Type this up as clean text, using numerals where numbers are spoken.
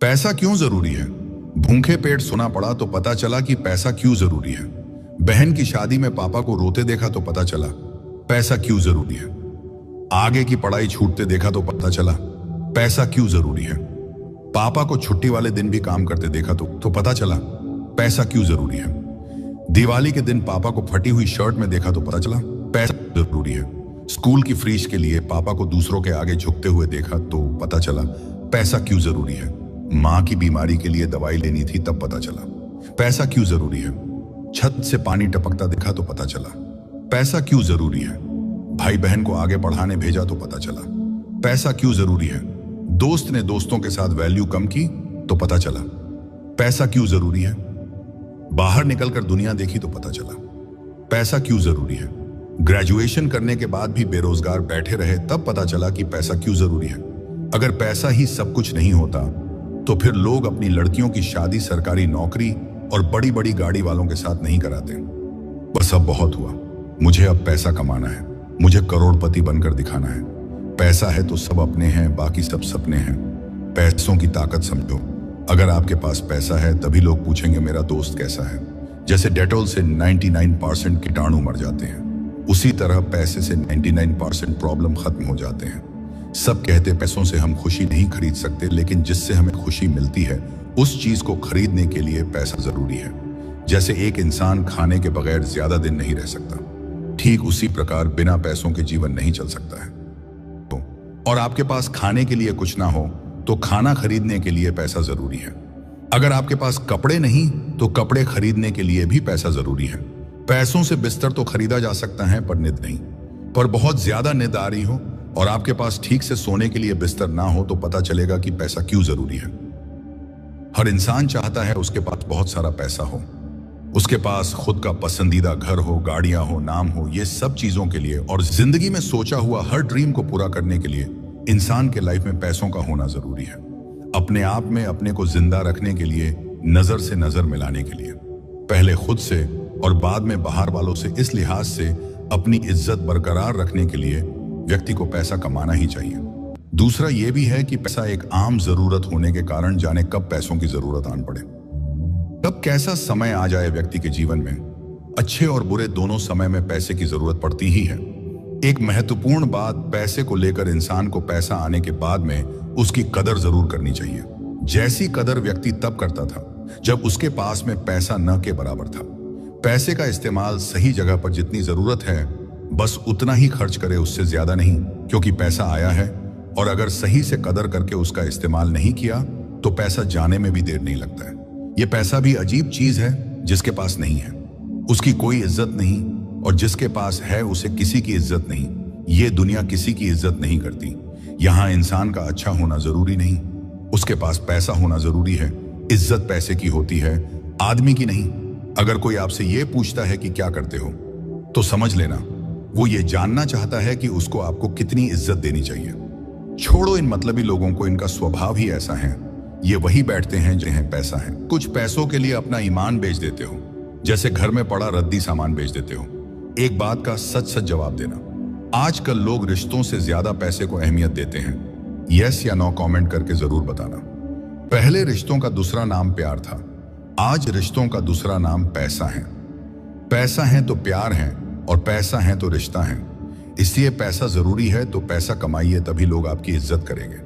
पैसा क्यों जरूरी है? भूखे पेट सोना पड़ा तो पता चला कि पैसा क्यों जरूरी है। बहन की शादी में पापा को रोते देखा तो पता चला पैसा क्यों जरूरी है। आगे की पढ़ाई छूटते देखा तो पता चला पैसा क्यों जरूरी है। पापा को छुट्टी वाले दिन भी काम करते देखा तो पता चला पैसा क्यों जरूरी है। दिवाली के दिन पापा को फटी हुई शर्ट में देखा तो पता चला पैसा जरूरी है। स्कूल की फीस के लिए पापा को दूसरों के आगे झुकते हुए देखा तो पता चला पैसा क्यों जरूरी है। माँ की बीमारी के लिए दवाई लेनी थी तब पता चला पैसा क्यों जरूरी है। छत से पानी टपकता देखा तो पता चला पैसा क्यों जरूरी है। भाई बहन को आगे पढ़ाने भेजा तो पता चला पैसा क्यों जरूरी है। दोस्त ने दोस्तों के साथ वैल्यू कम की तो पता चला पैसा क्यों जरूरी है। बाहर निकलकर दुनिया देखी तो पता चला पैसा क्यों जरूरी है। ग्रेजुएशन करने के बाद भी बेरोजगार बैठे रहे तब पता चला कि पैसा क्यों जरूरी है। अगर पैसा ही सब कुछ नहीं होता तो फिर लोग अपनी लड़कियों की शादी सरकारी नौकरी और बड़ी बड़ी गाड़ी वालों के साथ नहीं कराते। बस अब बहुत हुआ, मुझे अब पैसा कमाना है, मुझे करोड़पति बनकर दिखाना है। पैसा है तो सब अपने हैं, बाकी सब सपने हैं। पैसों की ताकत समझो। अगर आपके पास पैसा है तभी लोग पूछेंगे मेरा दोस्त कैसा है। जैसे डेटॉल से 99% कीटाणु मर जाते हैं, उसी तरह पैसे से 99% प्रॉब्लम खत्म हो जाते हैं। सब कहते पैसों से हम खुशी नहीं खरीद सकते, लेकिन जिससे हमें खुशी मिलती है उस चीज को खरीदने के लिए पैसा जरूरी है। जैसे एक इंसान खाने के बगैर ज्यादा दिन नहीं रह सकता, ठीक उसी प्रकार बिना पैसों के जीवन नहीं चल सकता है। और आपके पास खाने के लिए कुछ ना हो तो खाना खरीदने के लिए पैसा जरूरी है। अगर आपके पास कपड़े नहीं तो कपड़े खरीदने के लिए भी पैसा जरूरी है। पैसों से बिस्तर तो खरीदा जा सकता है पर नींद नहीं। पर बहुत ज्यादा नींद आ रही हो और आपके पास ठीक से सोने के लिए बिस्तर ना हो तो पता चलेगा कि पैसा क्यों जरूरी है। हर इंसान चाहता है उसके पास बहुत सारा पैसा हो, उसके पास खुद का पसंदीदा घर हो, गाड़ियां हो, नाम हो। ये सब चीजों के लिए और जिंदगी में सोचा हुआ हर ड्रीम को पूरा करने के लिए इंसान के लाइफ में पैसों का होना जरूरी है। अपने आप में अपने को जिंदा रखने के लिए, नजर से नजर मिलाने के लिए, पहले खुद से और बाद में बाहर वालों से, इस लिहाज से अपनी इज्जत बरकरार रखने के लिए व्यक्ति को पैसा कमाना ही चाहिए। दूसरा यह भी है कि पैसा एक आम जरूरत होने के कारण जाने कब पैसों की जरूरत आन पड़े, कब कैसा समय आ जाए व्यक्ति के जीवन में। अच्छे और बुरे दोनों समय में पैसे की जरूरत पड़ती ही है। एक महत्वपूर्ण बात, पैसे को लेकर इंसान को पैसा आने के बाद में उसकी कदर जरूर करनी चाहिए। जैसी कदर व्यक्ति तब करता था जब उसके पास में पैसा न के बराबर था। पैसे का इस्तेमाल सही जगह पर जितनी जरूरत है बस उतना ही खर्च करे, उससे ज्यादा नहीं, क्योंकि पैसा आया है और अगर सही से कदर करके उसका इस्तेमाल नहीं किया तो पैसा जाने में भी देर नहीं लगता है। यह पैसा भी अजीब चीज है, जिसके पास नहीं है उसकी कोई इज्जत नहीं और जिसके पास है उसे किसी की इज्जत नहीं। ये दुनिया किसी की इज्जत नहीं करती। यहाँ इंसान का अच्छा होना जरूरी नहीं, उसके पास पैसा होना जरूरी है। इज्जत पैसे की होती है, आदमी की नहीं। अगर कोई आपसे ये पूछता है कि क्या करते हो तो समझ लेना वो ये जानना चाहता है कि उसको आपको कितनी इज्जत देनी चाहिए। छोड़ो इन मतलबी लोगों को, इनका स्वभाव ही ऐसा है। ये वही बैठते हैं जिन्हें पैसा है। कुछ पैसों के लिए अपना ईमान बेच देते हो, जैसे घर में पड़ा रद्दी सामान बेच देते हो। एक बात का सच सच जवाब देना, आजकल लोग रिश्तों से ज्यादा पैसे को अहमियत देते हैं। यस या नो कमेंट करके जरूर बताना। पहले रिश्तों का दूसरा नाम प्यार था, आज रिश्तों का दूसरा नाम पैसा है। पैसा है तो प्यार है और पैसा है तो रिश्ता है। इसलिए पैसा जरूरी है तो पैसा कमाइए, तभी लोग आपकी इज्जत करेंगे।